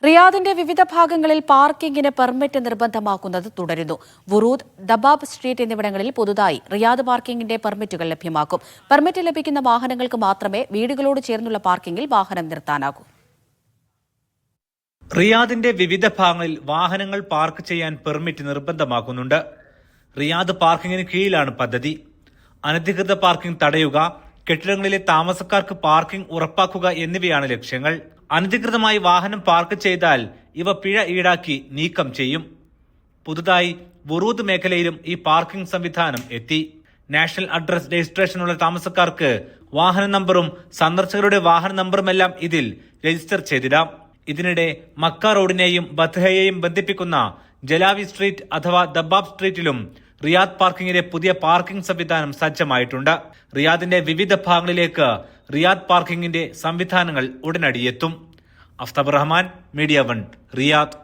റിയാദിന്റെ വിവിധ ഭാഗങ്ങളിൽ പാർക്കിംഗിന് പെർമിറ്റ് നിർബന്ധമാക്കുന്നത് തുടരുന്നു. വുറൂദ്, ദബാബ് സ്ട്രീറ്റ് എന്നിവിടങ്ങളിൽ പുതുതായി റിയാദ് പാർക്കിംഗിന്റെ പെർമിറ്റുകൾ ലഭ്യമാക്കും. പെർമിറ്റ് ലഭിക്കുന്ന വാഹനങ്ങൾക്ക് മാത്രമേ വീടുകളോട് ചേർന്നുള്ള പാർക്കിംഗിൽ വാഹനം നിർത്താനാകൂ. റിയാദിന്റെ വിവിധ ഭാഗങ്ങളിൽ വാഹനങ്ങൾ പാർക്ക് ചെയ്യാൻ പെർമിറ്റ് നിർബന്ധമാക്കുന്നുണ്ട്. റിയാദ് പാർക്കിംഗിന് കീഴിലാണ് പദ്ധതി. അനധികൃത പാർക്കിംഗ് തടയുക, കെട്ടിടങ്ങളിലെ താമസക്കാർക്ക് പാർക്കിംഗ് ഉറപ്പാക്കുക എന്നിവയാണ് ലക്ഷ്യങ്ങൾ. അനധികൃതമായി വാഹനം പാർക്ക് ചെയ്താൽ ഇവ പിഴ ഈടാക്കി നീക്കം ചെയ്യും. പുതുതായി വുറൂദ് മേഖലയിലും ഈ പാർക്കിംഗ് സംവിധാനം എത്തി. നാഷണൽ അഡ്രസ് രജിസ്ട്രേഷനുള്ള താമസക്കാർക്ക് വാഹന നമ്പറും സന്ദർശകരുടെ വാഹന നമ്പറുമെല്ലാം ഇതിൽ രജിസ്റ്റർ ചെയ്തിടാം. ഇതിനിടെ മക്ക റോഡിനെയും ബത്ഹയെയും ബന്ധിപ്പിക്കുന്ന ജലാവി സ്ട്രീറ്റ് അഥവാ ദബാബ് സ്ട്രീറ്റിലും റിയാദ് പാർക്കിംഗിലെ പുതിയ പാർക്കിംഗ് സംവിധാനം സജ്ജമായിട്ടുണ്ട്. റിയാദിന്റെ വിവിധ ഭാഗങ്ങളിലേക്ക് റിയാദ് പാർക്കിംഗിന്റെ സംവിധാനങ്ങൾ ഉടനടി എത്തും. Aftab Rahman, media 1, Riyadh.